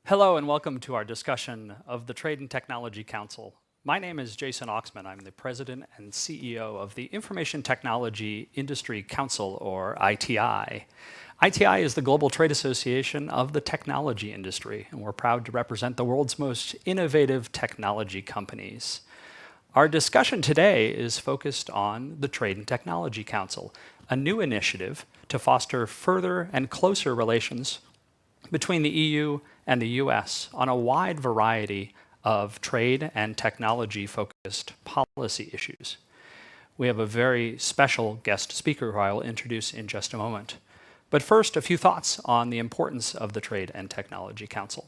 Hello and welcome to our discussion of the Trade and Technology Council. My name is Jason Oxman. I'm the President and CEO of the Information Technology Industry Council, or ITI. ITI is the global trade association of the technology industry, and we're proud to represent the world's most innovative technology companies. Our discussion today is focused on the Trade and Technology Council, a new initiative to foster further and closer relations between the EU and the US on a wide variety of trade and technology-focused policy issues. We have a very special guest speaker who I will introduce in just a moment. But first, a few thoughts on the importance of the Trade and Technology Council.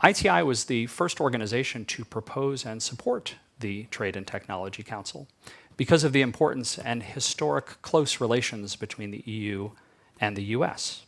ITI was the first organization to propose and support the Trade and Technology Council because of the importance and historic close relations between the EU and the US.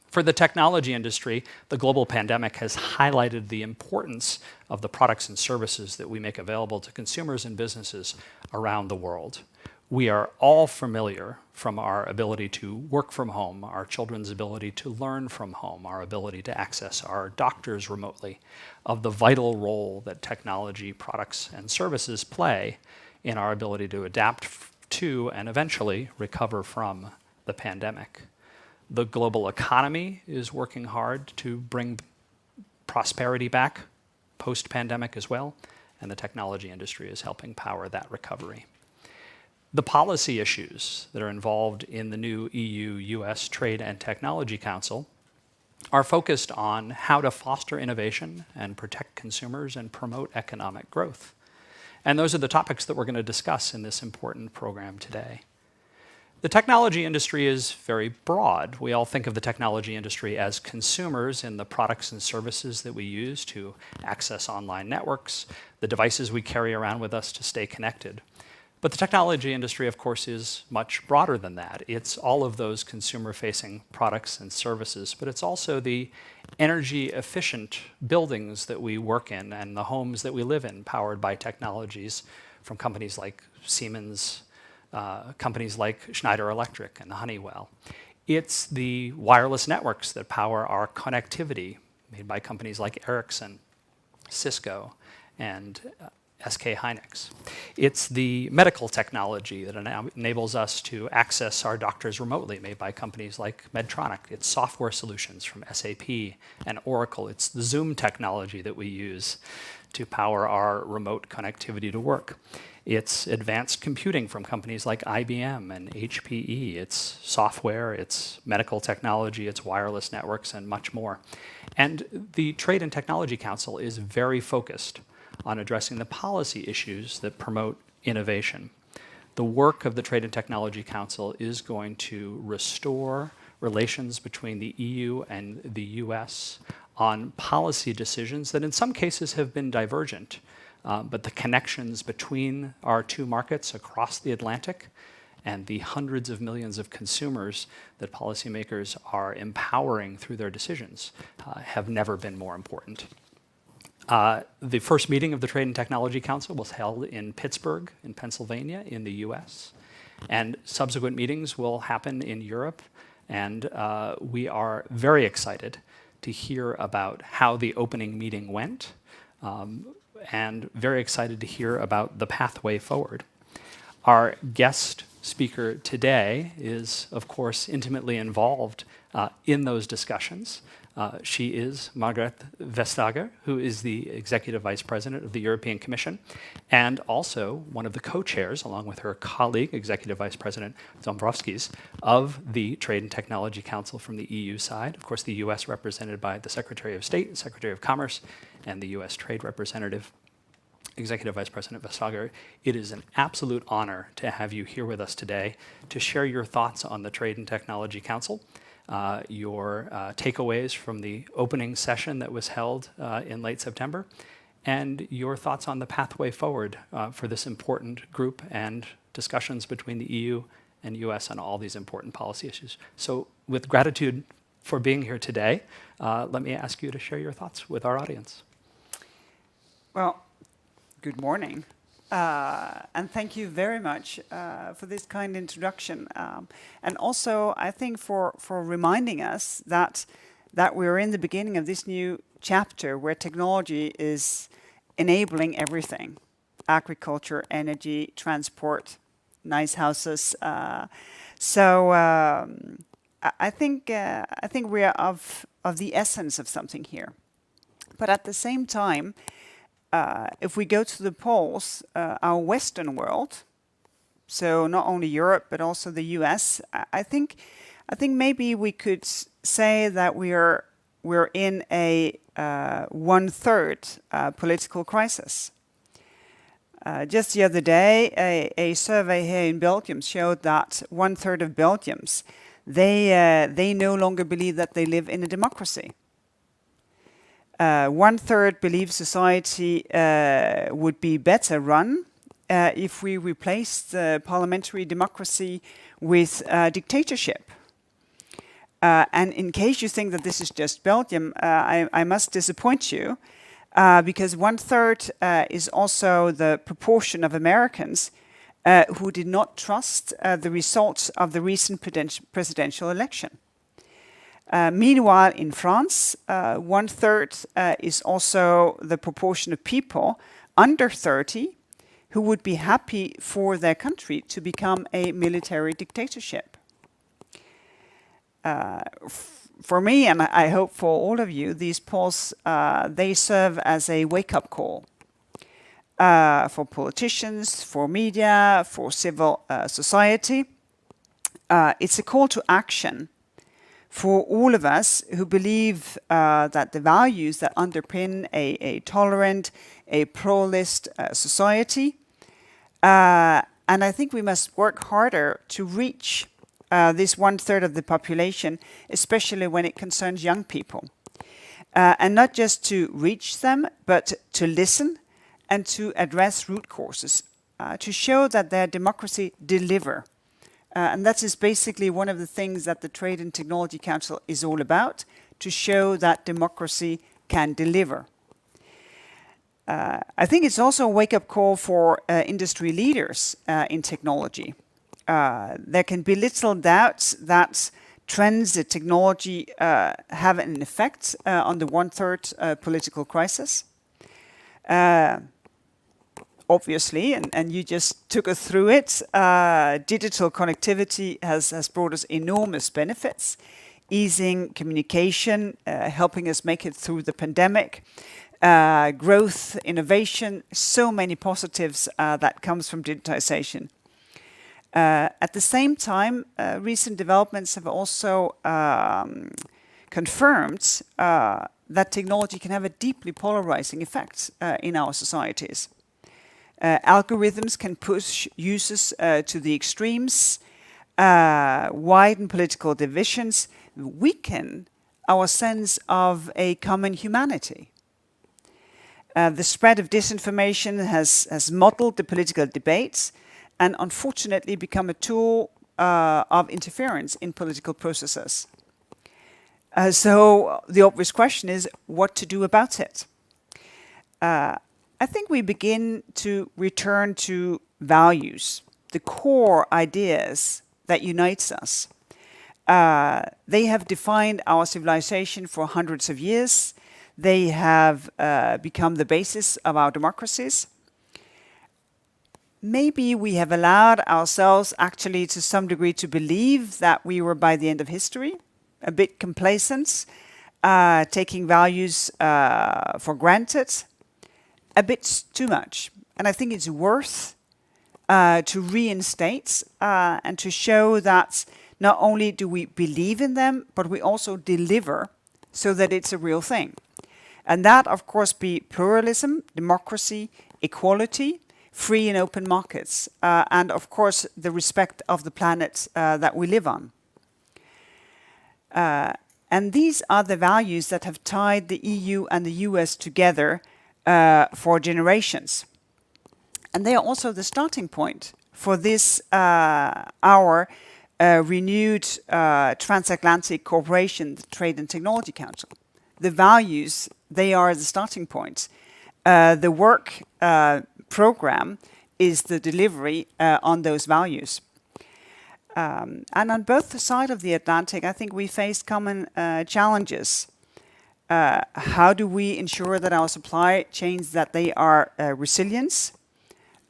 For the technology industry, the global pandemic has highlighted the importance of the products and services that we make available to consumers and businesses around the world. We are all familiar from our ability to work from home, our children's ability to learn from home, our ability to access our doctors remotely, of the vital role that technology products and services play in our ability to adapt to and eventually recover from the pandemic. The global economy is working hard to bring prosperity back post-pandemic as well, and the technology industry is helping power that recovery. The policy issues that are involved in the new EU-US Trade and Technology Council are focused on how to foster innovation and protect consumers and promote economic growth. And those are the topics that we're going to discuss in this important program today. The technology industry is very broad. We all think of the technology industry as consumers in the products and services that we use to access online networks, the devices we carry around with us to stay connected. But the technology industry, of course, is much broader than that. It's all of those consumer-facing products and services, but it's also the energy-efficient buildings that we work in and the homes that we live in, powered by technologies from companies like Siemens, companies like Schneider Electric and Honeywell. It's the wireless networks that power our connectivity, made by companies like Ericsson, Cisco, and SK Hynix. It's the medical technology that enables us to access our doctors remotely, made by companies like Medtronic. It's software solutions from SAP and Oracle. It's the Zoom technology that we use to power our remote connectivity to work. It's advanced computing from companies like IBM and HPE. It's software, it's medical technology, it's wireless networks, and much more. And the Trade and Technology Council is very focused on addressing the policy issues that promote innovation. The work of the Trade and Technology Council is going to restore relations between the EU and the US on policy decisions that in some cases have been divergent. But the connections between our two markets across the Atlantic and the hundreds of millions of consumers that policymakers are empowering through their decisions have never been more important. The first meeting of the Trade and Technology Council was held in Pittsburgh, in Pennsylvania, in the US. And subsequent meetings will happen in Europe. And we are very excited to hear about how the opening meeting went. And very excited to hear about the pathway forward. Our guest speaker today is, of course, intimately involved in those discussions. She is Margarethe Vestager, who is the Executive Vice President of the European Commission, and also one of the co-chairs, along with her colleague, Executive Vice President Dombrovskis, of the Trade and Technology Council from the EU side. Of course, the US represented by the Secretary of State, Secretary of Commerce, and the US Trade Representative, Executive Vice President Vestager. It is an absolute honor to have you here with us today to share your thoughts on the Trade and Technology Council, your takeaways from the opening session that was held in late September, and your thoughts on the pathway forward for this important group and discussions between the EU and US on all these important policy issues. So with gratitude for being here today, let me ask you to share your thoughts with our audience. Well, good morning. And thank you very much for this kind introduction. And also, I think for reminding us that we're in the beginning of this new chapter where technology is enabling everything: agriculture, energy, transport, nice houses. I think we are of the essence of something here. But at the same time, if we go to the poles, our Western world, so not only Europe but also the U.S., I think maybe we could say that we're in a 1/3 political crisis. Just the other day, a survey here in Belgium showed that 1/3 of Belgians they no longer believe that they live in a democracy. 1/3 believe society would be better run if we replaced parliamentary democracy with dictatorship. And in case you think that this is just Belgium, I must disappoint you, because 1/3 is also the proportion of Americans who did not trust the results of the recent presidential election. Meanwhile, in France, 1/3 is also the proportion of people under 30 who would be happy for their country to become a military dictatorship. For me, and I hope for all of you, these polls, they serve as a wake-up call for politicians, for media, for civil society. It's a call to action for all of us who believe that the values that underpin a tolerant, a pluralist society. And I think we must work harder to reach this 1/3 of the population, especially when it concerns young people. And not just to reach them, but to listen and to address root causes, to show that their democracy deliver. And that is basically one of the things that the Trade and Technology Council is all about, to show that democracy can deliver. I think it's also a wake-up call for industry leaders in technology. There can be little doubt that trends in technology have an effect on the 1/3 political crisis. Obviously, and you just took us through it, digital connectivity has brought us enormous benefits, easing communication, helping us make it through the pandemic, growth, innovation, so many positives that comes from digitization. At the same time, recent developments have also confirmed that technology can have a deeply polarizing effect in our societies. Algorithms can push users to the extremes, widen political divisions, weaken our sense of a common humanity. The spread of disinformation has muddled the political debates and unfortunately become a tool of interference in political processes. So the obvious question is what to do about it. I think we begin to return to values, the core ideas that unites us. They have defined our civilization for hundreds of years. They have become the basis of our democracies. Maybe we have allowed ourselves actually to some degree to believe that we were by the end of history, a bit complacent, taking values for granted, a bit too much. And I think it's worth to reinstate and to show that not only do we believe in them, but we also deliver so that it's a real thing. And that, of course, be pluralism, democracy, equality, free and open markets, and of course the respect of the planet that we live on. And these are the values that have tied the EU and the US together for generations. And they are also the starting point for this our renewed transatlantic cooperation, the Trade and Technology Council. The values, they are the starting point. The work program is the delivery on those values. And on both sides of the Atlantic, I think we face common challenges. how do we ensure that our supply chains, that they are resilient?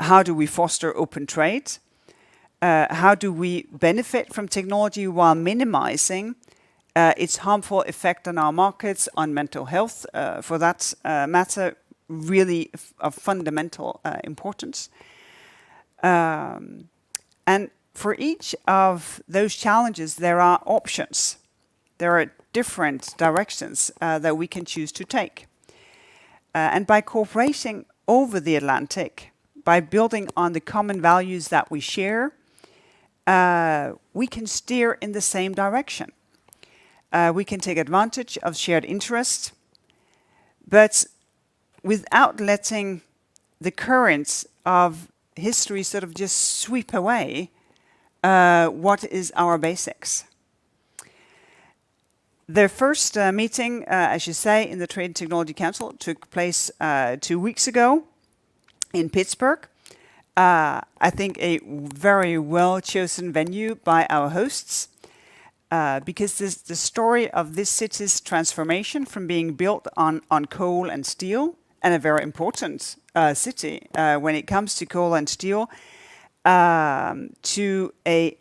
How do we foster open trade? How do we benefit from technology while minimizing its harmful effect on our markets, on mental health, for that matter, really of fundamental importance. And for each of those challenges, there are options. There are different directions that we can choose to take. And by cooperating over the Atlantic, by building on the common values that we share, we can steer in the same direction. We can take advantage of shared interest, but without letting the currents of history sort of just sweep away what is our basics. The first meeting, as you say, in the Trade and Technology Council took place 2 weeks ago in Pittsburgh. I think a very well-chosen venue by our hosts, because the story of this city's transformation from being built on coal and steel, and a very important city when it comes to coal and steel, to a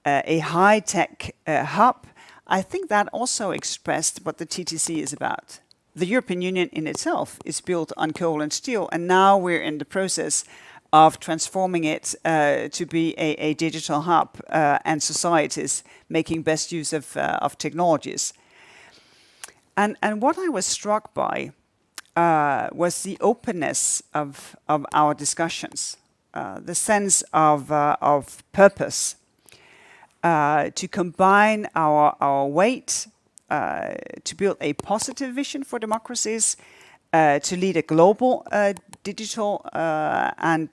high-tech hub. I think that also expressed what the TTC is about. The European Union in itself is built on coal and steel, and now we're in the process of transforming it to be a digital hub, and societies making best use of technologies. And what I was struck by was the openness of our discussions, the sense of purpose, to combine our weight, to build a positive vision for democracies, to lead a global digital and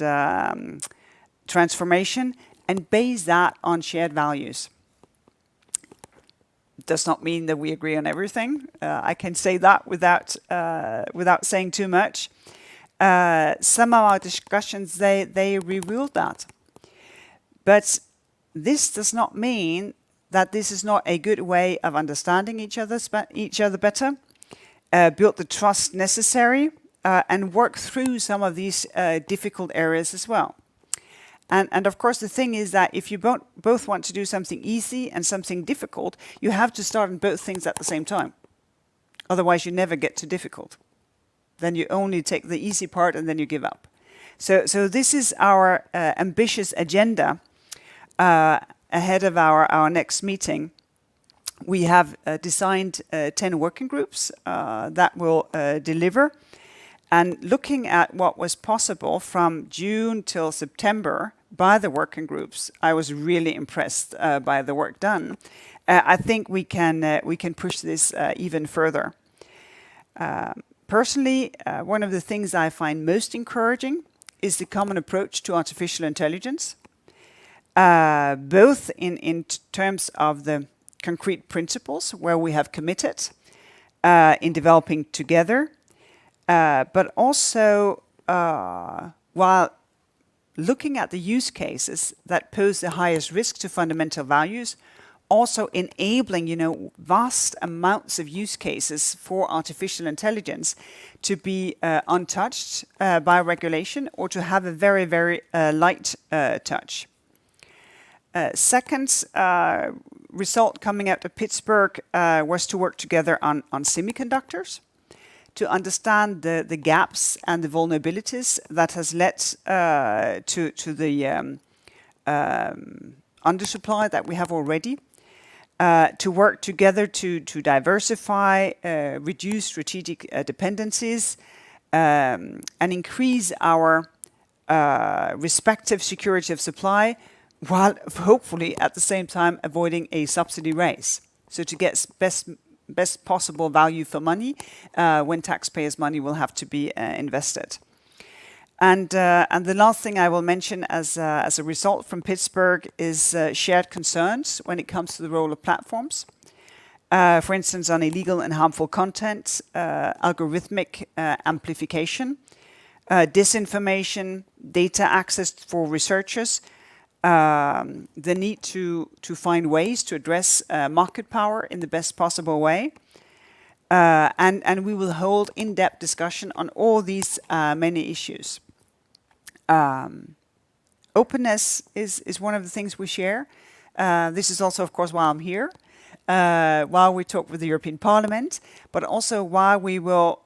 transformation, and base that on shared values. Does not mean that we agree on everything. I can say that without saying too much. Some of our discussions, they revealed that. But this does not mean that this is not a good way of understanding each other better, build the trust necessary, and work through some of these difficult areas as well. And of course, the thing is that if you both want to do something easy and something difficult, you have to start on both things at the same time. Otherwise, you never get to difficult. Then you only take the easy part and then you give up. So this is our ambitious agenda ahead of our next meeting. We have designed 10 working groups that will deliver. And looking at what was possible from June till September by the working groups, I was really impressed by the work done. I think we can push this even further. Personally, one of the things I find most encouraging is the common approach to artificial intelligence, both in terms of the concrete principles where we have committed in developing together, but also while looking at the use cases that pose the highest risk to fundamental values, also enabling, vast amounts of use cases for artificial intelligence to be untouched by regulation, or to have a very, very light touch. Second result coming out of Pittsburgh was to work together on semiconductors, to understand the gaps and the vulnerabilities that has led to the undersupply that we have already. To work together to diversify, reduce strategic dependencies, and increase our respective security of supply, while hopefully at the same time avoiding a subsidy race. So to get best possible value for money when taxpayers' money will have to be invested. And the last thing I will mention as a result from Pittsburgh is shared concerns when it comes to the role of platforms. For instance, on illegal and harmful content, algorithmic amplification, disinformation, data access for researchers, the need to find ways to address market power in the best possible way. And we will hold in-depth discussion on all these many issues. Openness is one of the things we share. This is also, of course, why I'm here, while we talk with the European Parliament, but also why we will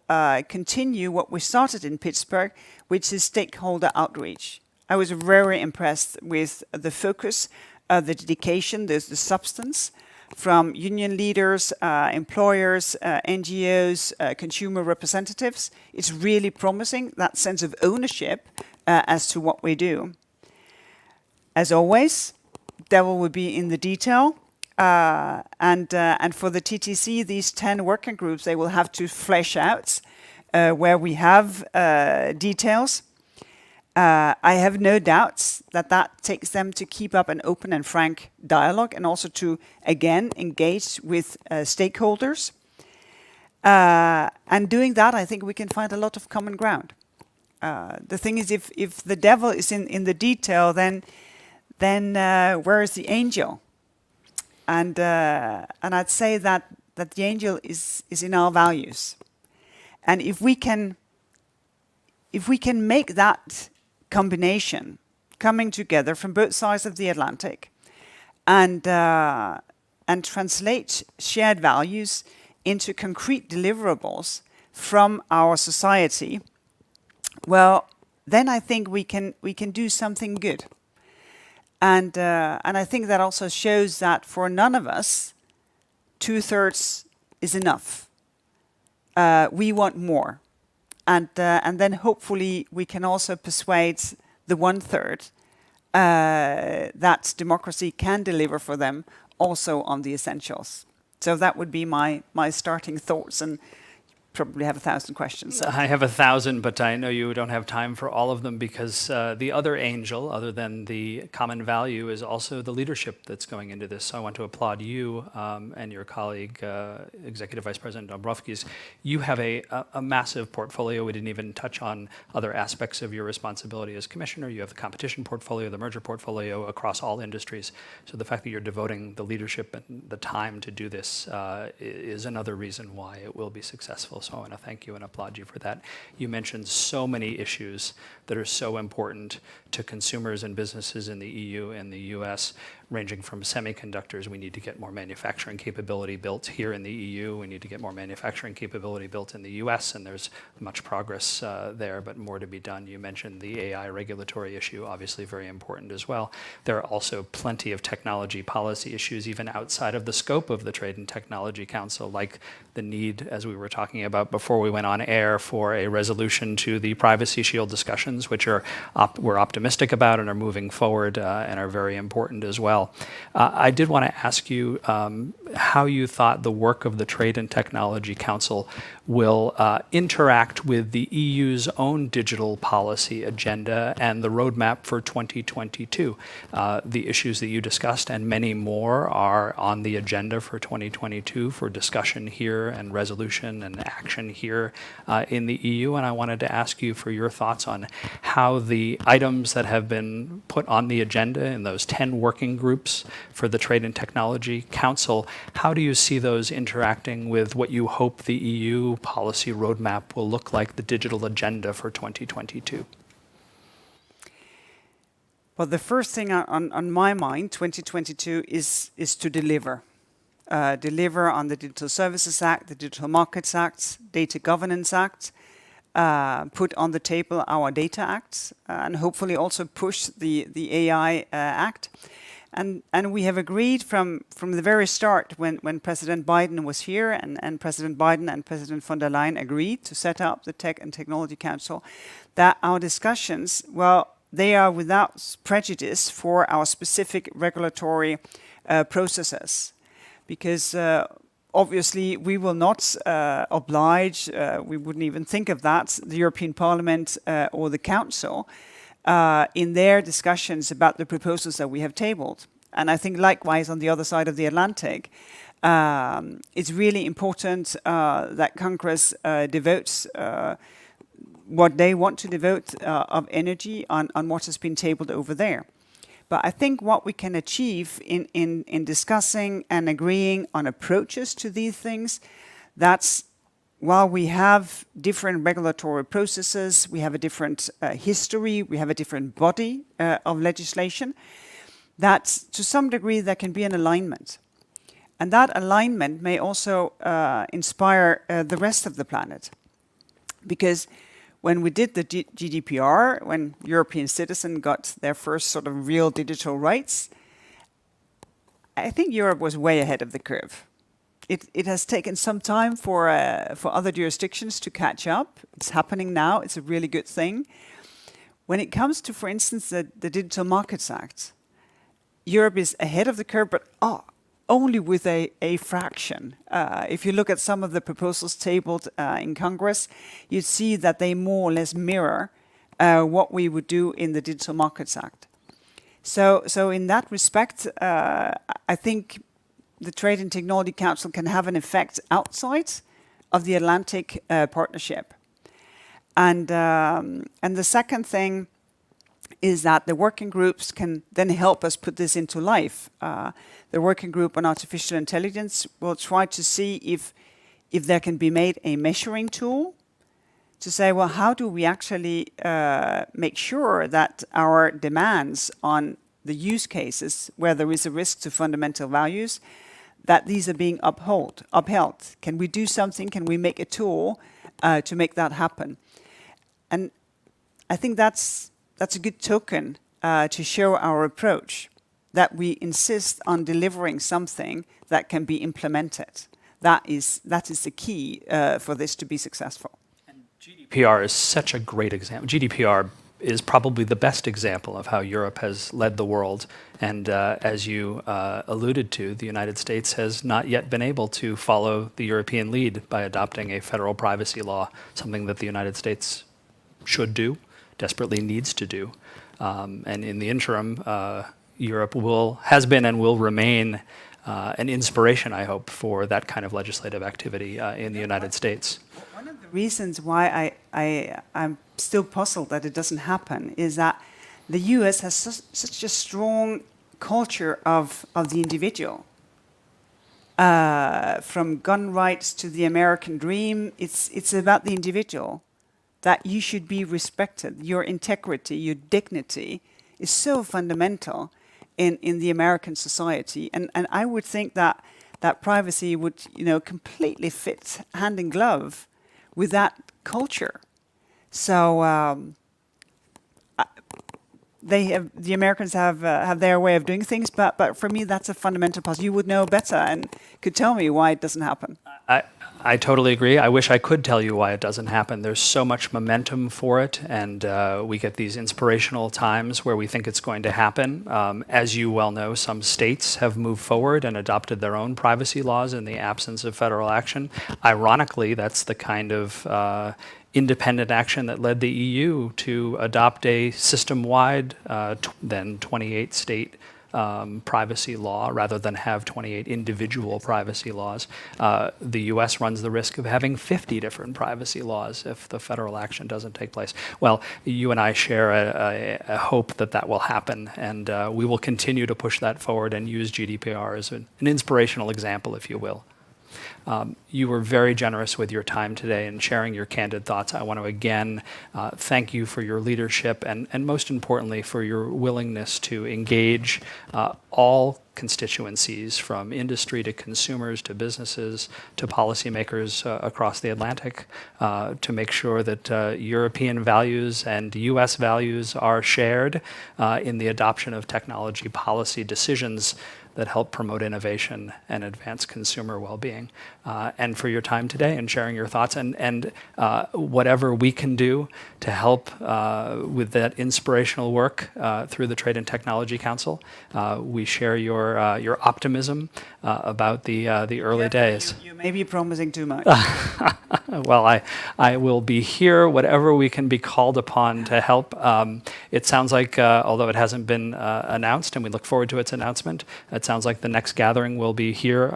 continue what we started in Pittsburgh, which is stakeholder outreach. I was very impressed with the focus, the dedication, the substance from union leaders, employers, NGOs, consumer representatives. It's really promising, that sense of ownership as to what we do. As always, devil will be in the detail. And for the TTC, these 10 working groups, they will have to flesh out where we have details. I have no doubts that takes them to keep up an open and frank dialogue and also to, again, engage with stakeholders. And doing that, I think we can find a lot of common ground. The thing is, if the devil is in the detail, then where is the angel? And I'd say that the angel is in our values. And if we can make that combination coming together from both sides of the Atlantic and translate shared values into concrete deliverables from our society, well, then I think we can do something good. And I think that also shows that for none of us, 2/3 is enough. We want more. And then hopefully we can also persuade the 1/3 that democracy can deliver for them also on the essentials. So that would be my starting thoughts, and probably have 1,000 questions. So. I have 1,000, but I know you don't have time for all of them because the other angel, other than the common value, is also the leadership that's going into this. So I want to applaud you and your colleague, Executive Vice President Dombrovskis. You have a massive portfolio. We didn't even touch on other aspects of your responsibility as commissioner. You have the competition portfolio, the merger portfolio across all industries. So the fact that you're devoting the leadership and the time to do this is another reason why it will be successful. So I want to thank you and applaud you for that. You mentioned so many issues that are so important to consumers and businesses in the EU and the US, ranging from semiconductors. We need to get more manufacturing capability built here in the EU. We need to get more manufacturing capability built in the US, and there's much progress there, but more to be done. You mentioned the AI regulatory issue, obviously very important as well. There are also plenty of technology policy issues even outside of the scope of the Trade and Technology Council, like the need, as we were talking about before we went on air, for a resolution to the Privacy Shield discussions, which we're optimistic about and are moving forward and are very important as well. I did want to ask you how you thought the work of the Trade and Technology Council will interact with the EU's own digital policy agenda and the roadmap for 2022. The issues that you discussed and many more are on the agenda for 2022 for discussion here and resolution and action here in the EU. And I wanted to ask you for your thoughts on how the items that have been put on the agenda in those 10 working groups for the Trade and Technology Council, how do you see those interacting with what you hope the EU policy roadmap will look like, the digital agenda for 2022? Well, the first thing on my mind, 2022, is to deliver. Deliver on the Digital Services Act, the Digital Markets Act, Data Governance Act, put on the table our Data Act, and hopefully also push the AI Act. And we have agreed from the very start when President Biden was here and President Biden and President von der Leyen agreed to set up the Tech and Technology Council, that our discussions, well, they are without prejudice for our specific regulatory processes. Because obviously we will not oblige, we wouldn't even think of that, the European Parliament or the Council in their discussions about the proposals that we have tabled. And I think likewise on the other side of the Atlantic, it's really important that Congress devotes what they want to devote of energy on what has been tabled over there. But I think what we can achieve in discussing and agreeing on approaches to these things, that's while we have different regulatory processes, we have a different history, we have a different body of legislation, that to some degree there can be an alignment. And that alignment may also inspire the rest of the planet. Because when we did the GDPR, when European citizens got their first sort of real digital rights, I think Europe was way ahead of the curve. It has taken some time for other jurisdictions to catch up. It's happening now. It's a really good thing. When it comes to, for instance, the Digital Markets Act, Europe is ahead of the curve, but only with a fraction. If you look at some of the proposals tabled in Congress, you see that they more or less mirror what we would do in the Digital Markets Act. So in that respect, I think the Trade and Technology Council can have an effect outside of the Atlantic partnership. And the second thing is that the working groups can then help us put this into life. The working group on artificial intelligence will try to see if there can be made a measuring tool to say, well, how do we actually make sure that our demands on the use cases where there is a risk to fundamental values, that these are being upheld? Can we do something? Can we make a tool to make that happen? And I think that's a good token to show our approach, that we insist on delivering something that can be implemented. That is the key for this to be successful. And GDPR is such a great example. GDPR is probably the best example of how Europe has led the world. And as you alluded to, the United States has not yet been able to follow the European lead by adopting a federal privacy law, something that the United States should do, desperately needs to do. And in the interim, Europe has been and will remain an inspiration, I hope, for that kind of legislative activity in the United States. One of the reasons why I'm still puzzled that it doesn't happen is that the US has such a strong culture of the individual. From gun rights to the American dream, it's about the individual, that you should be respected. Your integrity, your dignity is so fundamental in the American society. And I would think that privacy would, completely fit hand in glove with that culture. So the Americans have their way of doing things, but for me that's a fundamental puzzle. You would know better and could tell me why it doesn't happen. I totally agree. I wish I could tell you why it doesn't happen. There's so much momentum for it, and we get these inspirational times where we think it's going to happen. As you well know, some states have moved forward and adopted their own privacy laws in the absence of federal action. Ironically, that's the kind of independent action that led the EU to adopt a system-wide, then 28-state privacy law rather than have 28 individual privacy laws. The US runs the risk of having 50 different privacy laws if the federal action doesn't take place. Well, you and I share a hope that will happen, and we will continue to push that forward and use GDPR as an inspirational example, if you will. You were very generous with your time today and sharing your candid thoughts. I want to again thank you for your leadership and most importantly for your willingness to engage all constituencies, from industry to consumers to businesses to policymakers across the Atlantic, to make sure that European values and US values are shared in the adoption of technology policy decisions that help promote innovation and advance consumer well-being. And for your time today and sharing your thoughts, and whatever we can do to help with that inspirational work through the Trade and Technology Council. We share your optimism about the early days. You may be promising too much. Well, I will be here, whatever we can be called upon to help. It sounds like, although it hasn't been announced, and we look forward to its announcement, it it sounds like the next gathering will be here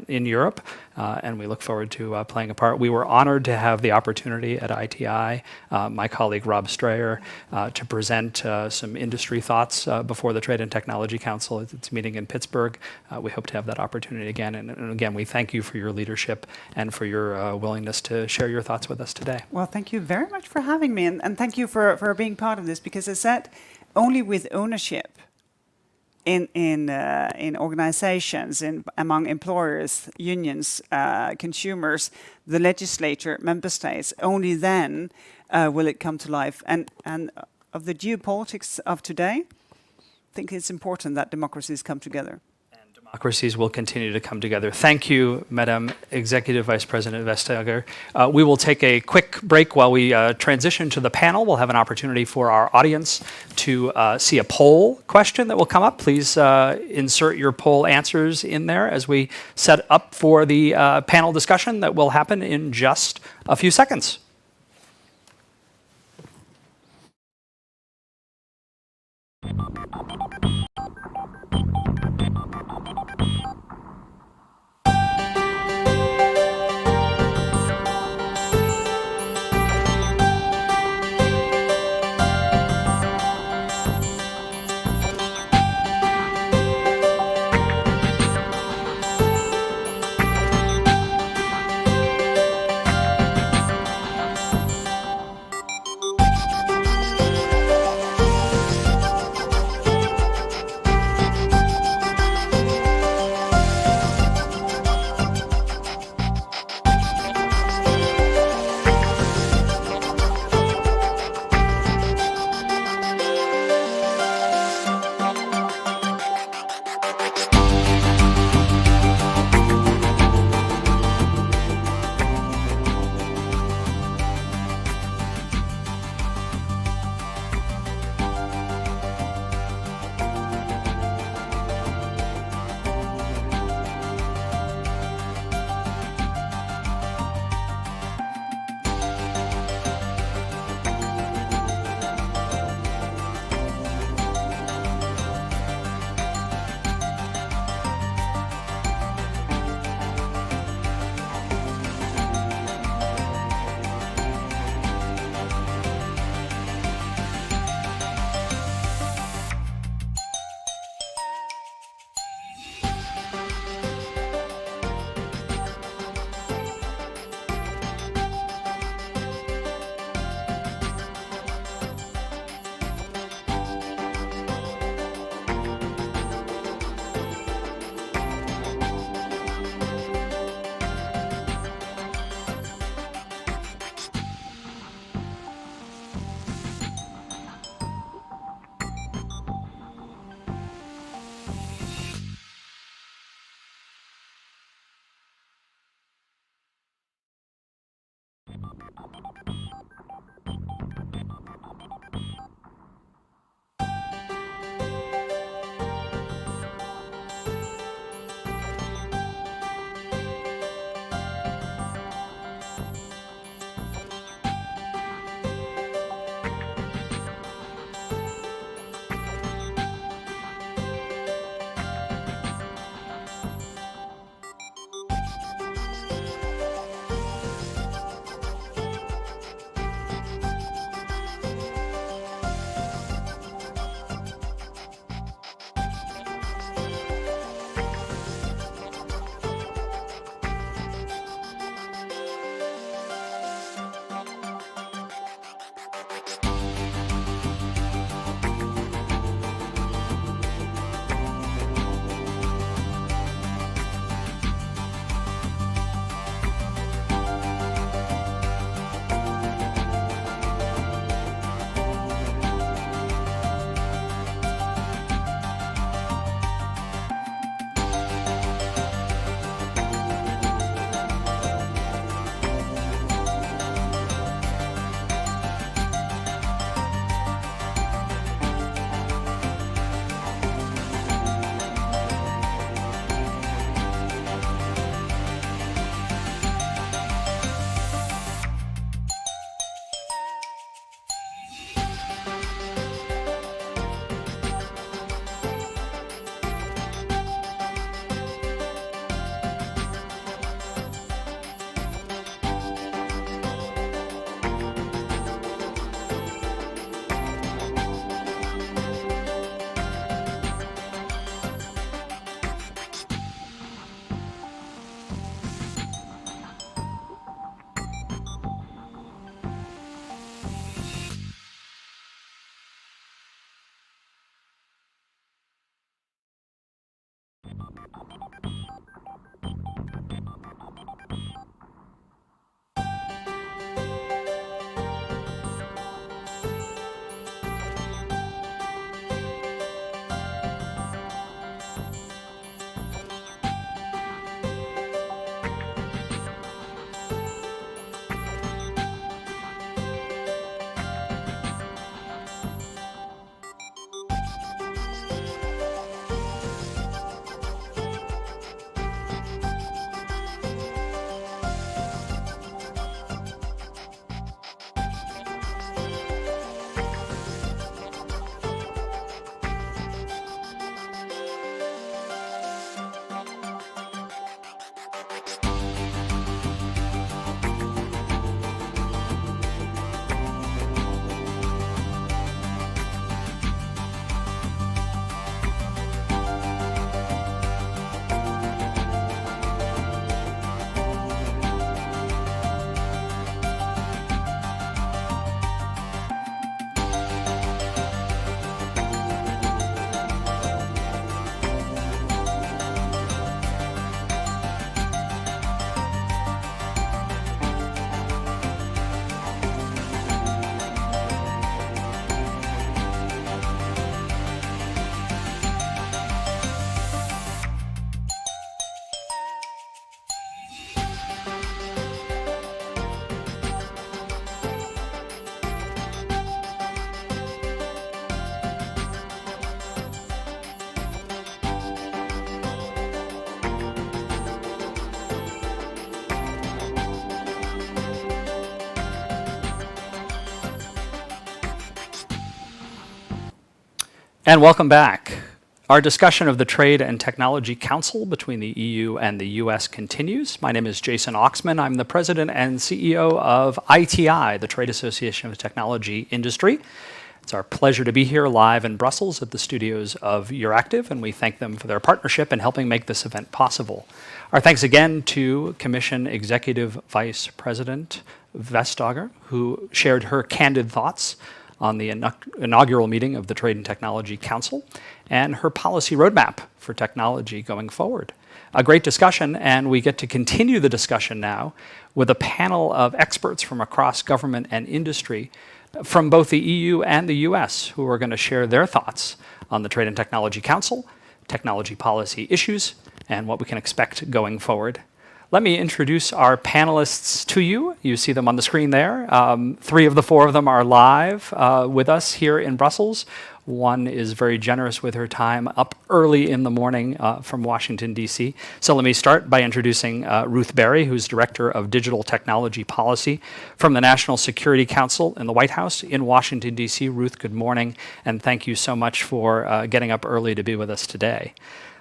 in Europe, and we look forward to playing a part. We were honored to have the opportunity at ITI, my colleague Rob Strayer, to present some industry thoughts before the Trade and Technology Council at its meeting in Pittsburgh. We hope to have that opportunity again. And again, we thank you for your leadership and for your willingness to share your thoughts with us today. Well, thank you very much for having me, and thank you for being part of this, because as I said, only with ownership in organizations, among employers, unions, consumers, the legislature, member states, only then will it come to life. And of the geopolitics of today, I think it's important that democracies come together. Democracies will continue to come together. Thank you, Madam Executive Vice President Vestager. We will take a quick break while we transition to the panel. We'll have an opportunity for our audience to see a poll question that will come up. Please insert your poll answers in there as we set up for the panel discussion that will happen in just a few seconds. And welcome back. Our discussion of the Trade and Technology Council between the EU and the US continues. My name is Jason Oxman. I'm the president and CEO of ITI, the Trade Association of Technology Industry. It's our pleasure to be here live in Brussels at the studios of Euractiv, and we thank them for their partnership in helping make this event possible. Our thanks again to Commission Executive Vice President Vestager, who shared her candid thoughts on the inaugural meeting of the Trade and Technology Council and her policy roadmap for technology going forward. A great discussion, and we get to continue the discussion now with a panel of experts from across government and industry from both the EU and the US who are going to share their thoughts on the Trade and Technology Council, technology policy issues, and what we can expect going forward. Let me introduce our panelists to you. You see them on the screen there. 3 of the 4 of them are live with us here in Brussels. One is very generous with her time up early in the morning from Washington, D.C. So let me start by introducing Ruth Berry, who's Director of Digital Technology Policy from the National Security Council in the White House in Washington, D.C. Ruth, good morning, and thank you so much for getting up early to be with us today.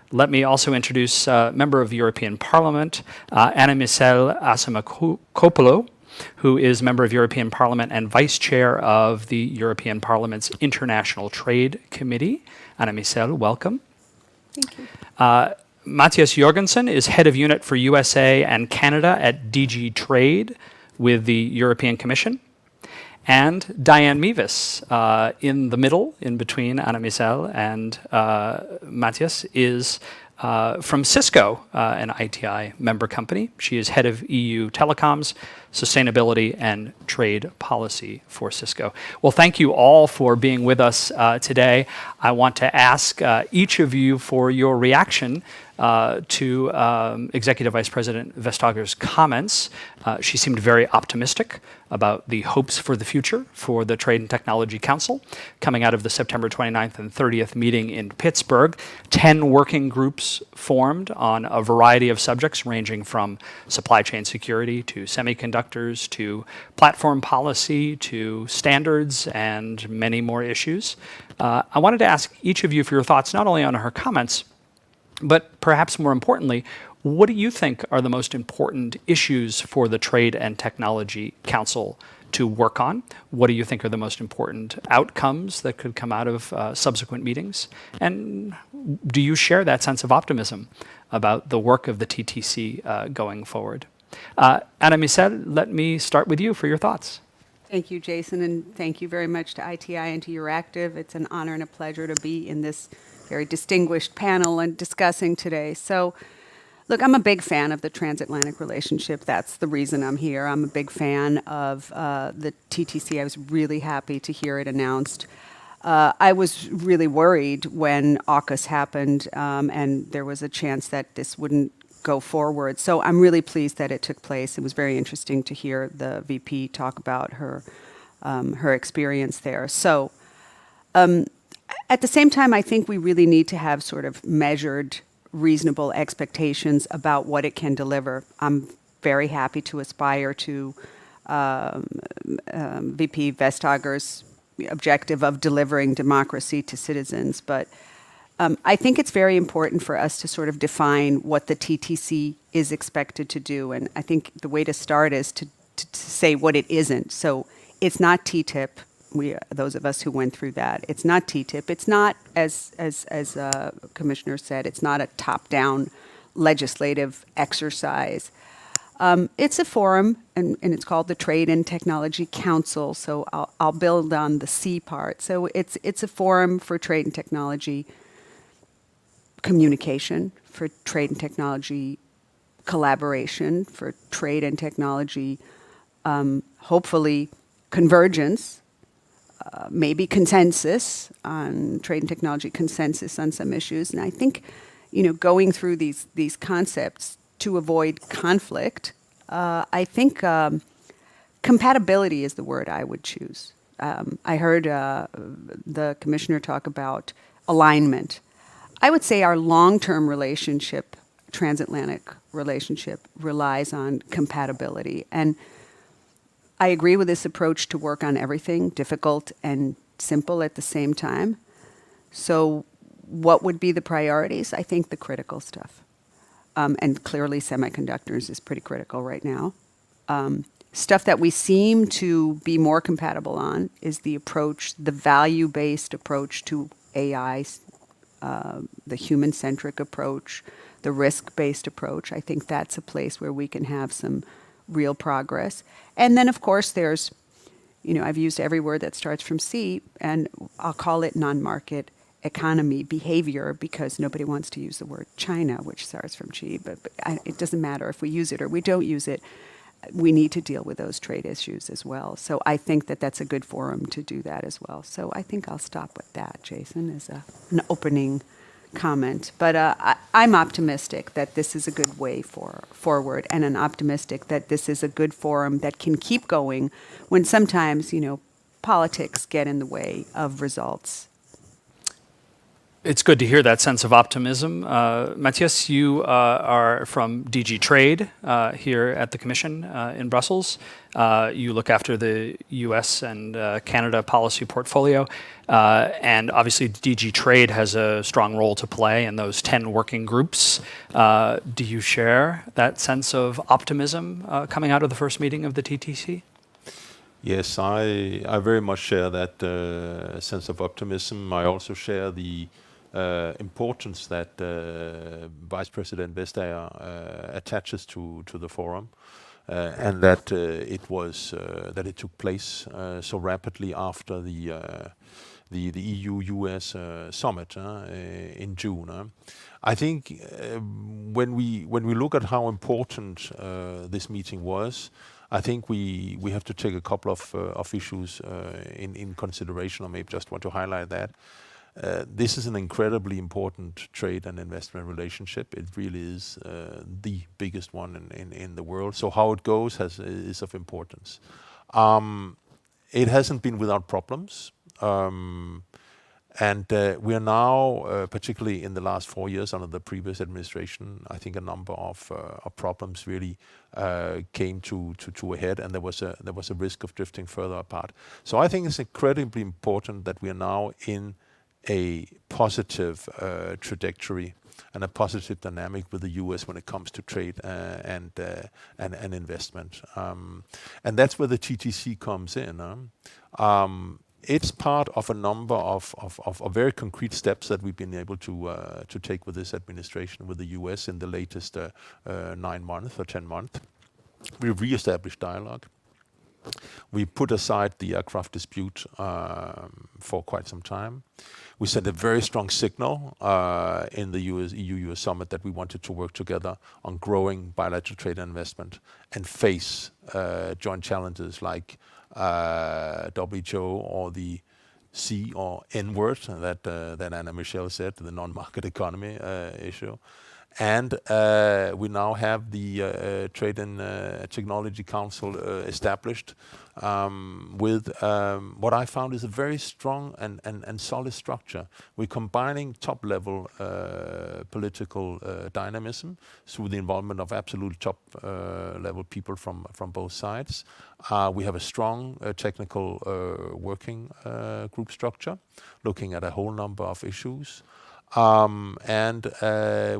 Let me also introduce Member of the European Parliament, Anna-Michelle Asimakopoulou, who is Member of European Parliament and Vice Chair of the European Parliament's International Trade Committee. Anna-Michelle, welcome. Thank you. Matthias Jorgensen is Head of Unit for USA and Canada at DG Trade with the European Commission. And Diane Mevis, in the middle, in between Anna-Michelle and Matthias, is from Cisco, an ITI member company. She is head of EU telecoms, sustainability, and trade policy for Cisco. Well, thank you all for being with us today. I want to ask each of you for your reaction to Executive Vice President Vestager's comments. She seemed very optimistic about the hopes for the future for the Trade and Technology Council coming out of the September 29th and 30th meeting in Pittsburgh. 10 working groups formed on a variety of subjects ranging from supply chain security to semiconductors to platform policy to standards and many more issues. I wanted to ask each of you for your thoughts not only on her comments, but perhaps more importantly, what do you think are the most important issues for the Trade and Technology Council to work on? What do you think are the most important outcomes that could come out of subsequent meetings? And do you share that sense of optimism about the work of the TTC going forward? Anna-Michelle, let me start with you for your thoughts. Thank you, Jason, and thank you very much to ITI and to Euractiv. It's an honor and a pleasure to be in this very distinguished panel and discussing today. So, look, I'm a big fan of the transatlantic relationship. That's the reason I'm here. I'm a big fan of the TTC. I was really happy to hear it announced. I was really worried when AUKUS happened and there was a chance that this wouldn't go forward. So I'm really pleased that it took place. It was very interesting to hear the VP talk about her experience there. So at the same time, I think we really need to have sort of measured, reasonable expectations about what it can deliver. I'm very happy to aspire to VP Vestager's objective of delivering democracy to citizens, but I think it's very important for us to sort of define what the TTC is expected to do, and I think the way to start is to say what it isn't. So it's not TTIP. Those of us who went through that, it's not TTIP. It's not, as Commissioner said, it's not a top-down legislative exercise. It's a forum, and it's called the Trade and Technology Council. So I'll build on the C part. So it's a forum for trade and technology communication, for trade and technology collaboration, for trade and technology, hopefully convergence. Maybe consensus on trade and technology, consensus on some issues. And I think, going through these concepts to avoid conflict, I think compatibility is the word I would choose. I heard the commissioner talk about alignment. I would say our long-term relationship, transatlantic relationship, relies on compatibility. And I agree with this approach to work on everything, difficult and simple at the same time. So what would be the priorities? I think the critical stuff. And clearly semiconductors is pretty critical right now. Stuff that we seem to be more compatible on is the approach, the value-based approach to AI, the human-centric approach, the risk-based approach. I think that's a place where we can have some real progress. And then, of course, there's, I've used every word that starts from C, and I'll call it non-market economy behavior because nobody wants to use the word China, which starts from Chi, but it doesn't matter if we use it or we don't use it. We need to deal with those trade issues as well. So I think that that's a good forum to do that as well. So I think I'll stop with that, Jason, as an opening comment. But I'm optimistic that this is a good way forward, and I'm optimistic that this is a good forum that can keep going when sometimes, politics get in the way of results. It's good to hear that sense of optimism. Matthias, you are from DG Trade here at the Commission in Brussels. You look after the US and Canada policy portfolio. And obviously, DG Trade has a strong role to play in those 10 working groups. Do you share that sense of optimism coming out of the first meeting of the TTC? Yes, I very much share that sense of optimism. I also share the importance that Vice President Vestager attaches to the forum, and that it took place so rapidly after the EU-US summit in June. I think when we look at how important this meeting was, I think we have to take a couple of issues in consideration. I maybe just want to highlight that. This is an incredibly important trade and investment relationship. It really is the biggest one in the world. So how it goes is of importance. It hasn't been without problems. And we are now, particularly in the last 4 years under the previous administration, I think a number of problems really came to a head, and there was a risk of drifting further apart. So I think it's incredibly important that we are now in a positive trajectory and a positive dynamic with the US when it comes to trade and investment. And that's where the TTC comes in. It's part of a number of very concrete steps that we've been able to take with this administration, with the US in the latest 9 months or 10 months. We've reestablished dialogue. We put aside the aircraft dispute for quite some time. We sent a very strong signal in the EU-US summit that we wanted to work together on growing bilateral trade and investment and face joint challenges like WTO or the C or N word that Anna Michelle said, the non-market economy issue. And we now have the Trade and Technology Council established with what I found is a very strong and solid structure. We're combining top-level political dynamism through the involvement of absolute top-level people from both sides. We have a strong technical working group structure, looking at a whole number of issues. And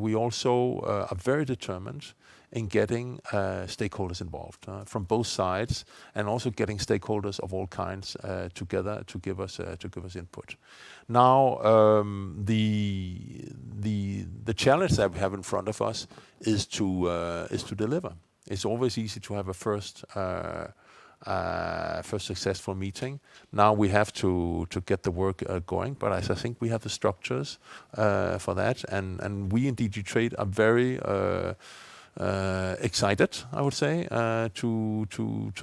we also are very determined in getting stakeholders involved from both sides, and also getting stakeholders of all kinds together to give us input. Now, the challenge that we have in front of us is to deliver. It's always easy to have a first successful meeting. Now we have to get the work going, but I think we have the structures for that, and we in DG Trade are very excited, I would say, to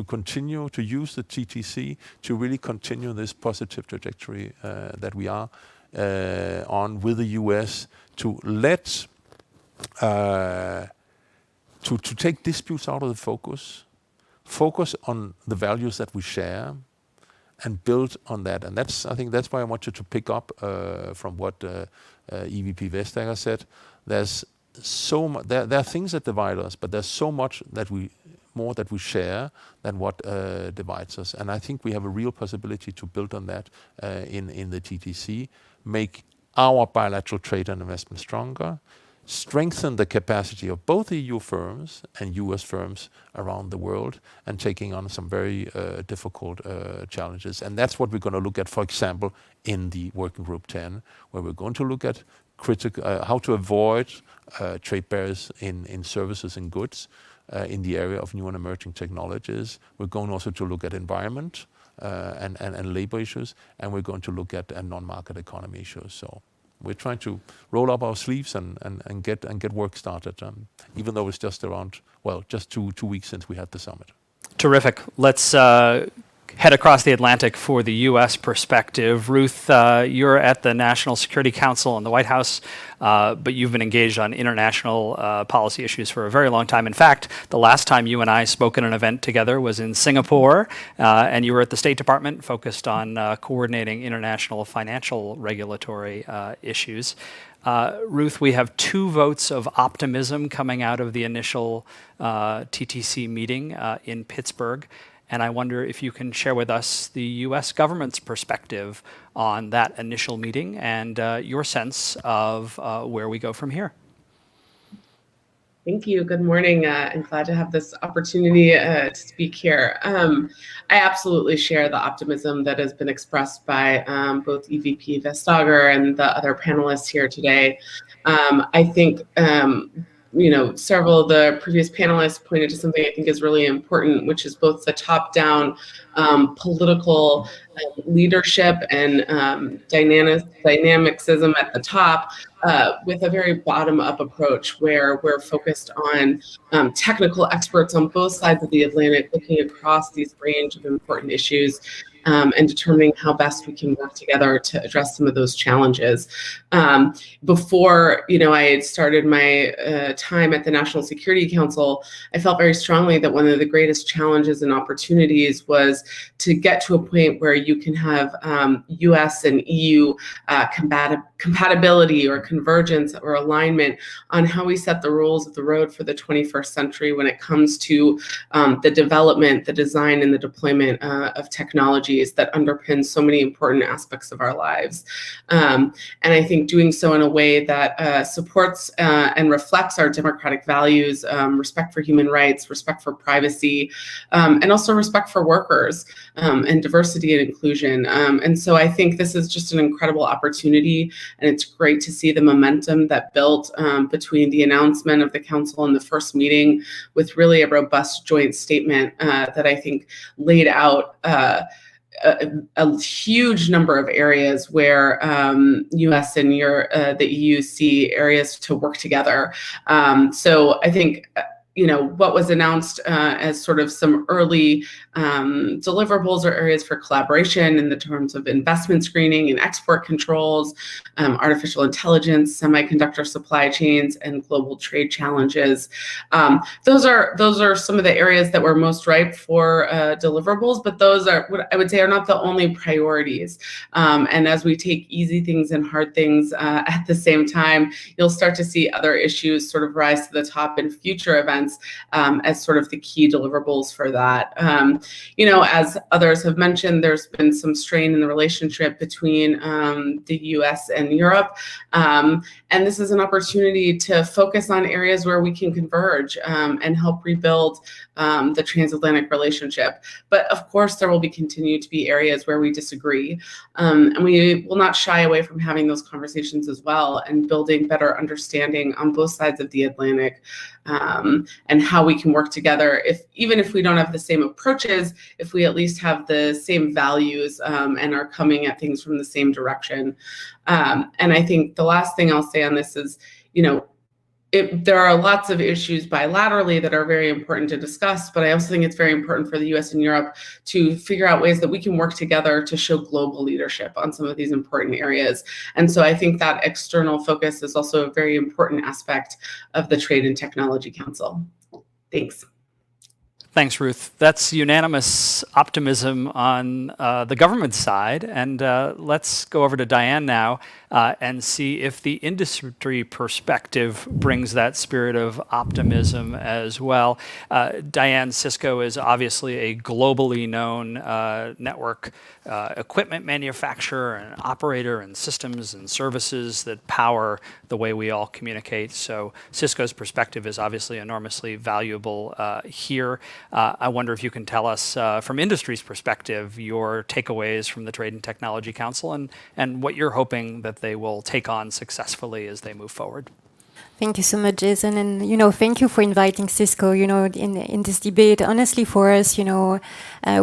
continue to use the TTC to really continue this positive trajectory that we are on with the US, to let to take disputes out of the focus on the values that we share and build on that. And I think that's why I wanted to pick up from what EVP Vestager said. There's so much, there are things that divide us, but there's so much that we share than what divides us. And I think we have a real possibility to build on that in the TTC, make our bilateral trade and investment stronger, strengthen the capacity of both EU firms and US firms around the world, and taking on some very difficult challenges. And that's what we're going to look at, for example, in the Working Group 10, where we're going to look at how to avoid trade barriers in services and goods in the area of new and emerging technologies. We're going also to look at environment and labor issues, and we're going to look at non-market economy issues. So we're trying to roll up our sleeves and get work started, even though it's just around, well, just two weeks since we had the summit. Terrific. Let's head across the Atlantic for the U.S. perspective. Ruth, you're at the National Security Council in the White House, but you've been engaged on international policy issues for a very long time. In fact, the last time you and I spoke at an event together was in Singapore, and you were at the State Department focused on coordinating international financial regulatory issues. Ruth, we have 2 votes of optimism coming out of the initial TTC meeting in Pittsburgh. And I wonder if you can share with us the U.S. government's perspective on that initial meeting and your sense of where we go from here. Thank you. Good morning. I'm glad to have this opportunity to speak here. I absolutely share the optimism that has been expressed by both EVP Vestager and the other panelists here today. I think several of the previous panelists pointed to something I think is really important, which is both the top-down political leadership and dynamicism at the top, with a very bottom-up approach where we're focused on technical experts on both sides of the Atlantic, looking across these range of important issues and determining how best we can work together to address some of those challenges. Before I had started my time at the National Security Council, I felt very strongly that one of the greatest challenges and opportunities was to get to a point where you can have US and EU compatibility or convergence or alignment on how we set the rules of the road for the 21st century when it comes to the development, the design, and the deployment of technologies that underpin so many important aspects of our lives. And I think doing so in a way that supports and reflects our democratic values, respect for human rights, respect for privacy, and also respect for workers, and diversity and inclusion. And so I think this is just an incredible opportunity, and it's great to see the momentum that built between the announcement of the council and the first meeting, with really a robust joint statement that I think laid out a huge number of areas where US and the EU see areas to work together. So I think what was announced as sort of some early deliverables or areas for collaboration in the terms of investment screening and export controls, artificial intelligence, semiconductor supply chains, and global trade challenges. Those are some of the areas that were most ripe for deliverables, but those are what I would say are not the only priorities. And as we take easy things and hard things at the same time, you'll start to see other issues sort of rise to the top in future events as sort of the key deliverables for that. As others have mentioned, there's been some strain in the relationship between the US and Europe. And this is an opportunity to focus on areas where we can converge and help rebuild the transatlantic relationship. But of course, there will continue to be areas where we disagree. And we will not shy away from having those conversations as well and building better understanding on both sides of the Atlantic, and how we can work together, even if we don't have the same approaches, if we at least have the same values and are coming at things from the same direction. And I think the last thing I'll say on this is, there are lots of issues bilaterally that are very important to discuss, but I also think it's very important for the US and Europe to figure out ways that we can work together to show global leadership on some of these important areas. And so I think that external focus is also a very important aspect of the Trade and Technology Council. Thanks. Thanks, Ruth. That's unanimous optimism on the government side. And let's go over to Diane now and see if the industry perspective brings that spirit of optimism as well. Diane, Cisco is obviously a globally known network equipment manufacturer and operator and systems and services that power the way we all communicate. So Cisco's perspective is obviously enormously valuable here. I wonder if you can tell us, from industry's perspective, your takeaways from the Trade and Technology Council and what you're hoping that they will take on successfully as they move forward. Thank you so much, Jason, and thank you for inviting Cisco. In this debate, honestly, for us, we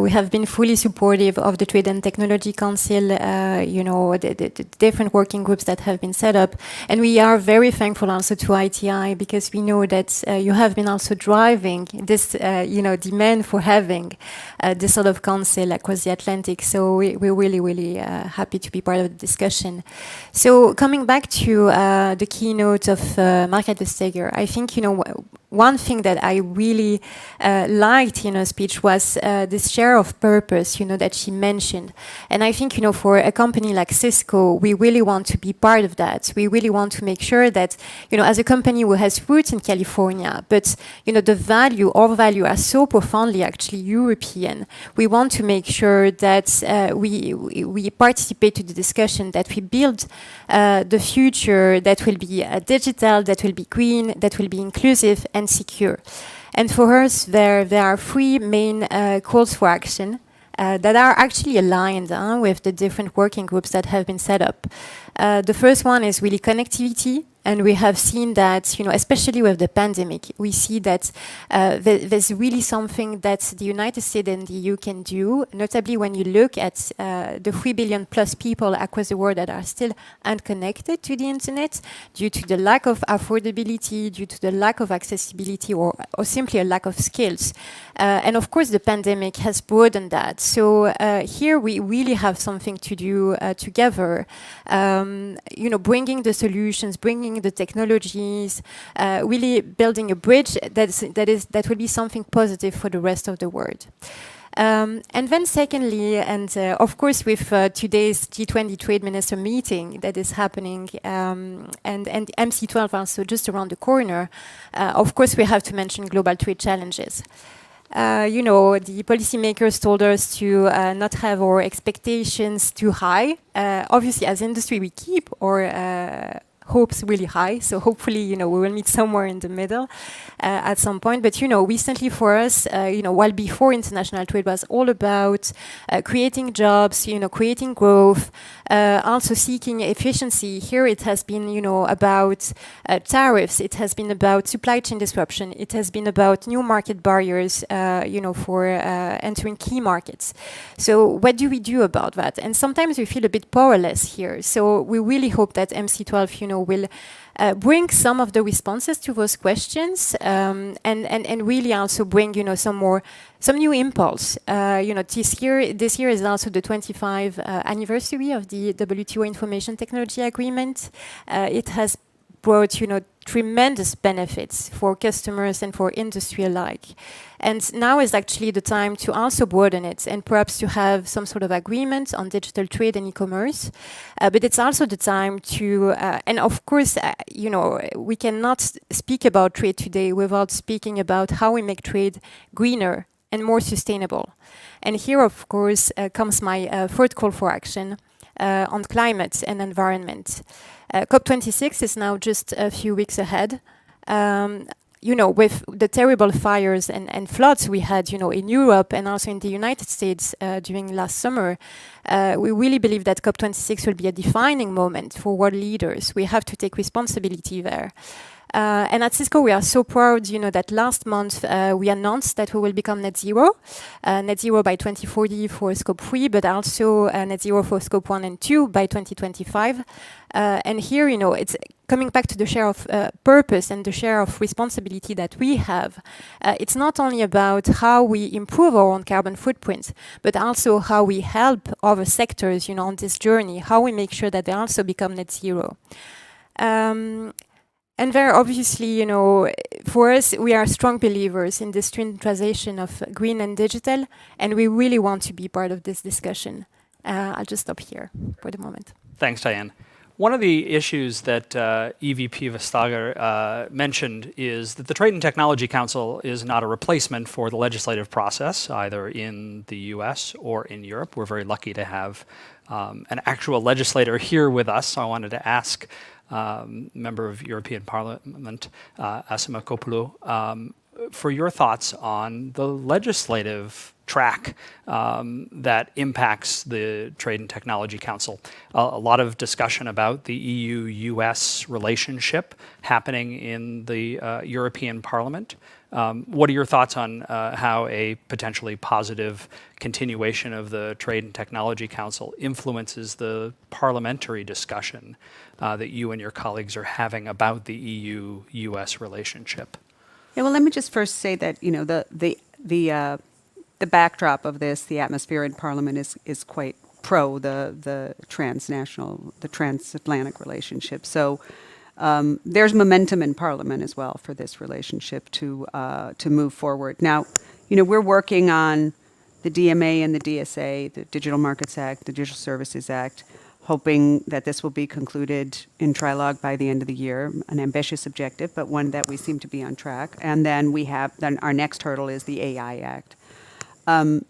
have been fully supportive of the Trade and Technology Council. The different working groups that have been set up, and we are very thankful also to ITI because we know that you have been also driving this, demand for having this sort of council across the Atlantic. So we're really, really happy to be part of the discussion. So coming back to the keynote of Margarethe Vestager, I think one thing that I really liked in her speech was this share of purpose, that she mentioned. And I think, for a company like Cisco, we really want to be part of that. We really want to make sure that, as a company who has roots in California, but, our value are so profoundly actually European. We want to make sure that we participate to the discussion, that we build the future that will be digital, that will be green, that will be inclusive and secure. And for us, there are three main calls for action that are actually aligned with the different working groups that have been set up. The first one is really connectivity. And we have seen that, especially with the pandemic, we see that there's really something that the United States and the EU can do, notably when you look at the 3 billion plus people across the world that are still unconnected to the internet due to the lack of affordability, due to the lack of accessibility, or simply a lack of skills. And of course, the pandemic has broadened that. So here we really have something to do together, bringing the solutions, bringing the technologies, really building a bridge that will be something positive for the rest of the world. And then secondly, and of course with today's G20 Trade Minister meeting that is happening, and MC12 also just around the corner, of course we have to mention global trade challenges. The policymakers told us to not have our expectations too high. Obviously, as industry, we keep our hopes really high. So hopefully, we will meet somewhere in the middle at some point. But, recently for us, while before international trade was all about creating jobs, creating growth, also seeking efficiency, here it has been, about tariffs. It has been about supply chain disruption. It has been about new market barriers, for entering key markets. So what do we do about that? And sometimes we feel a bit powerless here. So we really hope that MC12, will bring some of the responses to those questions, and really also bring, some new impulse. This year is also the 25th anniversary of the WTO Information Technology Agreement. It has brought, tremendous benefits for customers and for industry alike. And now is actually the time to also broaden it and perhaps to have some sort of agreement on digital trade and e-commerce. But it's also the time to, and of course, we cannot speak about trade today without speaking about how we make trade greener and more sustainable. And here, of course, comes my third call for action on climate and environment. COP26 is now just a few weeks ahead. With the terrible fires and floods we had, in Europe and also in the United States during last summer, we really believe that COP26 will be a defining moment for world leaders. We have to take responsibility there. And at Cisco, we are so proud, that last month we announced that we will become net zero by 2040 for Scope 3, but also net zero for Scope 1 and 2 by 2025. And here, it's coming back to the share of purpose and the share of responsibility that we have. It's not only about how we improve our own carbon footprint, but also how we help other sectors, on this journey, how we make sure that they also become net zero. And very obviously, you know, for us, we are strong believers in this twin transition of green and digital, and we really want to be part of this discussion. I'll just stop here for the moment. Thanks, Diane. One of the issues that EVP Vestager mentioned is that the Trade and Technology Council is not a replacement for the legislative process, either in the US or in Europe. We're very lucky to have an actual legislator here with us. So I wanted to ask Member of European Parliament, Asima Kopoulou, for your thoughts on the legislative track that impacts the Trade and Technology Council. A lot of discussion about the EU-US relationship happening in the European Parliament. What are your thoughts on how a potentially positive continuation of the Trade and Technology Council influences the parliamentary discussion that you and your colleagues are having about the EU-US relationship? Yeah, well, let me just first say that, you know, the backdrop of this, the atmosphere in Parliament is quite pro the transatlantic relationship. So there's momentum in Parliament as well for this relationship to move forward. Now, you know, we're working on the DMA and the DSA, the Digital Markets Act, the Digital Services Act, hoping that this will be concluded in trilogue by the end of the year, an ambitious objective, but one that we seem to be on track. And then our next hurdle is the AI Act. EVP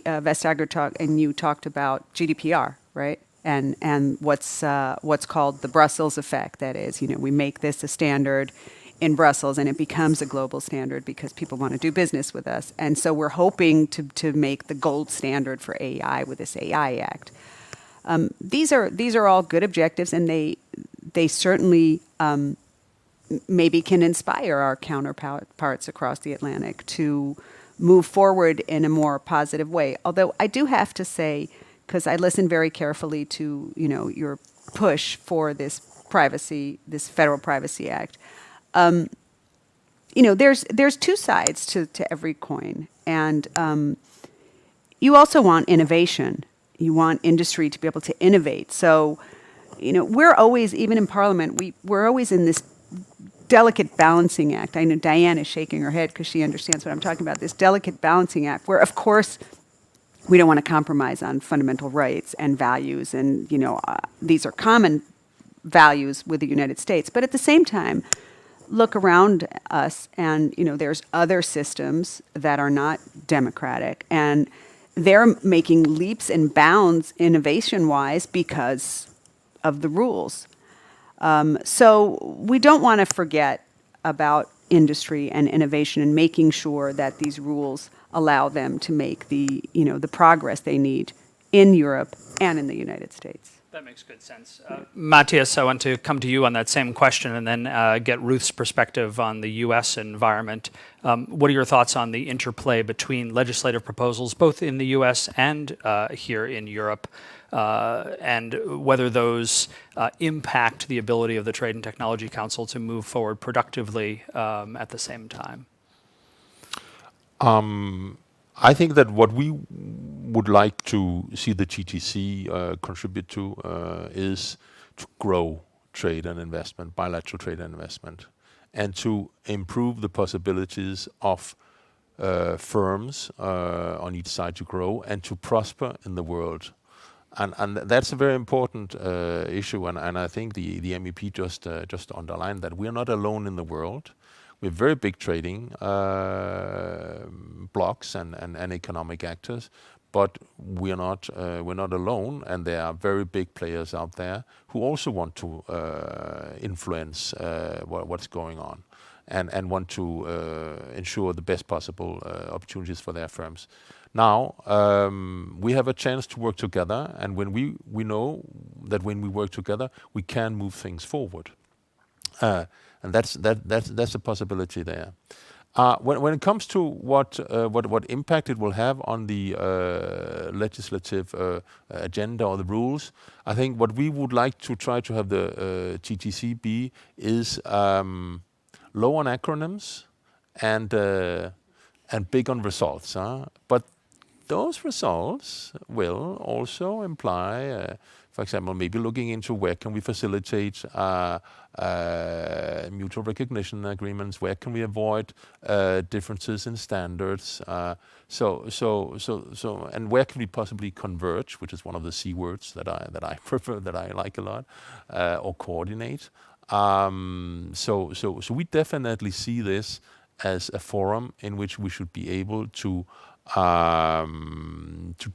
Vestager you talked about GDPR, right? And what's called the Brussels effect. That is, you know, we make this a standard in Brussels and it becomes a global standard because people want to do business with us. And so we're hoping to make the gold standard for AI with this AI Act. These are all good objectives, and they certainly maybe can inspire our counterparts across the Atlantic to move forward in a more positive way. Although I do have to say, because I listened very carefully to, you know, your push for this Federal Privacy Act. You know, there's two sides to every coin, and you also want innovation. You want industry to be able to innovate. So, you know, we're always, even in Parliament, we're always in this delicate balancing act. I know Diane is shaking her head because she understands what I'm talking about. This delicate balancing act where, of course, we don't want to compromise on fundamental rights and values. And, you know, these are common values with the United States. But at the same time, look around us and, you know, there's other systems that are not democratic. And they're making leaps and bounds innovation-wise because of the rules. So we don't want to forget about industry and innovation and making sure that these rules allow them to make the progress they need in Europe and in the United States. That makes good sense. Matthias, I want to come to you on that same question and then get Ruth's perspective on the U.S. environment. What are your thoughts on the interplay between legislative proposals, both in the U.S. and here in Europe, and whether those impact the ability of the Trade and Technology Council to move forward productively at the same time? I think that what we would like to see the GTC contribute to is to grow trade and investment, bilateral trade and investment, and to improve the possibilities of firms on each side to grow and to prosper in the world. And that's a very important issue, and I think the MEP just underlined that we're not alone in the world. We're very big trading blocks and economic actors, but we're not alone, and there are very big players out there who also want to influence what's going on, and want to ensure the best possible opportunities for their firms. Now we have a chance to work together, and when we know that when we work together, we can move things forward. And that's a possibility there. When it comes to what impact it will have on the legislative agenda or the rules, I think what we would like to try to have the GTC be is low on acronyms and big on results. But those results will also imply, for example, maybe looking into where can we facilitate mutual recognition agreements, where can we avoid differences in standards, and where can we possibly converge, which is one of the C words that I prefer, that I like a lot, or coordinate. So we definitely see this as a forum in which we should be able to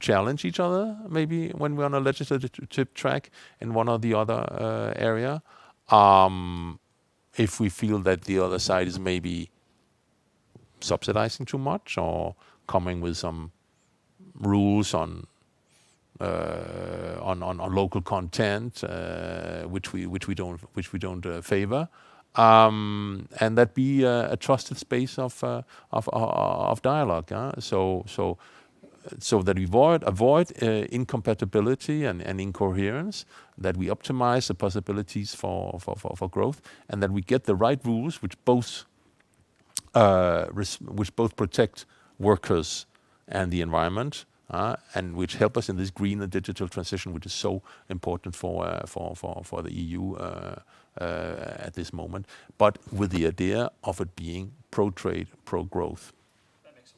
challenge each other, maybe when we're on a legislative track in one or the other area. If we feel that the other side is maybe subsidizing too much or coming with some rules on local content, which we don't favor, and that be a trusted space of dialogue. So that we avoid incompatibility and incoherence, that we optimize the possibilities for growth, and that we get the right rules which both protect workers and the environment, and which help us in this green and digital transition, which is so important for the EU at this moment, but with the idea of it being pro-trade, pro-growth.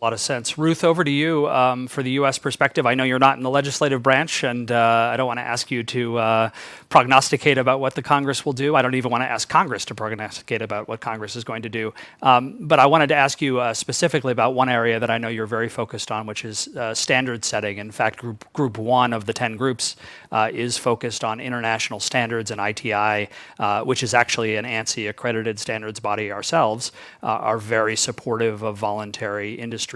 A lot of sense. Ruth, over to you for the U.S. perspective. I know you're not in the legislative branch, and I don't want to ask you to prognosticate about what the Congress will do. I don't even want to ask Congress to prognosticate about what Congress is going to do. But I wanted to ask you specifically about one area that I know you're very focused on, which is standard setting. In fact, group 1 of the 10 groups is focused on international standards, and ITI, which is actually an ANSI accredited standards body ourselves, are very supportive of voluntary industry-driven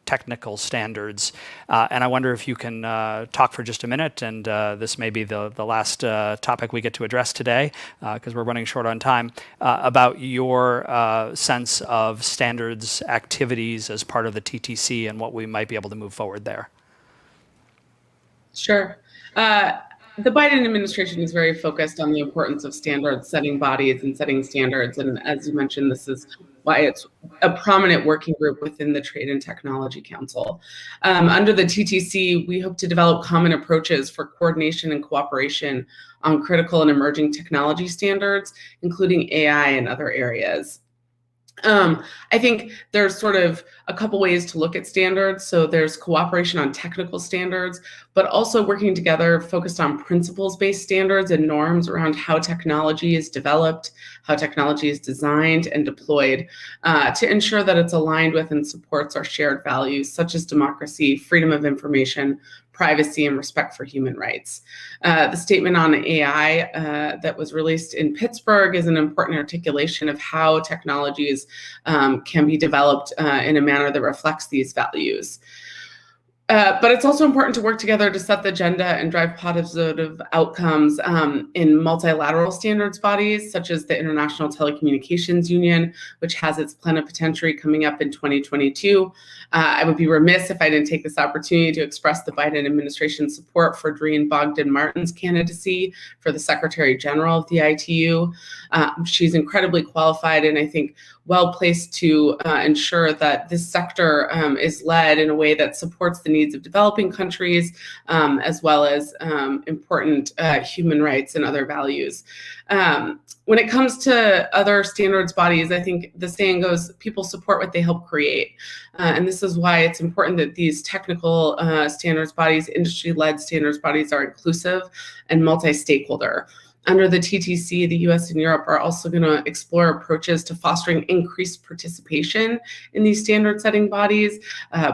technical standards. And I wonder if you can talk for just a minute, and this may be the last topic we get to address today, because we're running short on time, about your sense of standards activities as part of the TTC and what we might be able to move forward there. Sure. The Biden administration is very focused on the importance of standard setting bodies and setting standards. And as you mentioned, this is why it's a prominent working group within the Trade and Technology Council. Under the TTC, we hope to develop common approaches for coordination and cooperation on critical and emerging technology standards, including AI and other areas. I think there's sort of a couple ways to look at standards. So there's cooperation on technical standards, but also working together focused on principles-based standards and norms around how technology is developed, how technology is designed and deployed, to ensure that it's aligned with and supports our shared values, such as democracy, freedom of information, privacy, and respect for human rights. The statement on AI that was released in Pittsburgh is an important articulation of how technologies can be developed in a manner that reflects these values. But it's also important to work together to set the agenda and drive positive outcomes in multilateral standards bodies, such as the International Telecommunications Union, which has its plenipotentiary coming up in 2022. I would be remiss if I didn't take this opportunity to express the Biden administration's support for Doreen Bogdan-Martin's candidacy for the Secretary General of the ITU. She's incredibly qualified and I think well-placed to ensure that this sector is led in a way that supports the needs of developing countries, as well as important human rights and other values. When it comes to other standards bodies, I think the saying goes, people support what they help create. And this is why it's important that these technical standards bodies, industry-led standards bodies, are inclusive and multi-stakeholder. Under the TTC, the US and Europe are also going to explore approaches to fostering increased participation in these standard setting bodies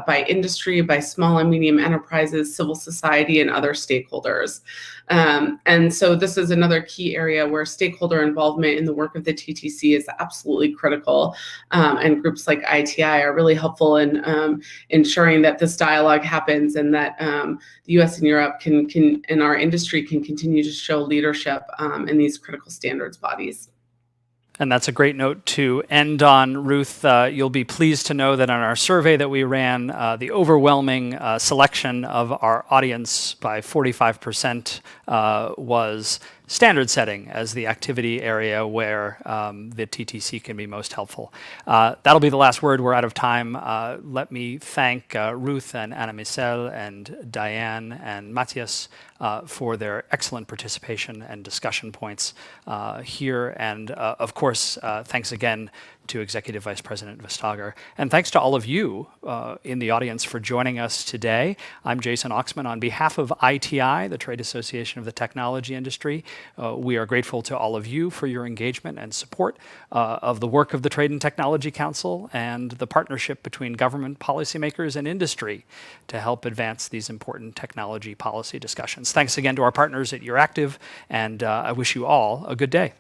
by industry, by small and medium enterprises, civil society, and other stakeholders. And so this is another key area where stakeholder involvement in the work of the TTC is absolutely critical. And groups like ITI are really helpful in ensuring that this dialogue happens and that the US and Europe can and our industry can continue to show leadership in these critical standards bodies. And that's a great note to end on. Ruth, you'll be pleased to know that on our survey that we ran, the overwhelming selection of our audience by 45% was standard setting as the activity area where the TTC can be most helpful. That'll be the last word. We're out of time. Let me thank Ruth and Anna Michel and Diane and Matthias for their excellent participation and discussion points here. And of course, thanks again to Executive Vice President Vestager. And thanks to all of you in the audience for joining us today. I'm Jason Oxman on behalf of ITI, the Trade Association of the Technology Industry. We are grateful to all of you for your engagement and support of the work of the Trade and Technology Council and the partnership between government policymakers and industry to help advance these important technology policy discussions. Thanks again to our partners at Euractiv, and I wish you all a good day.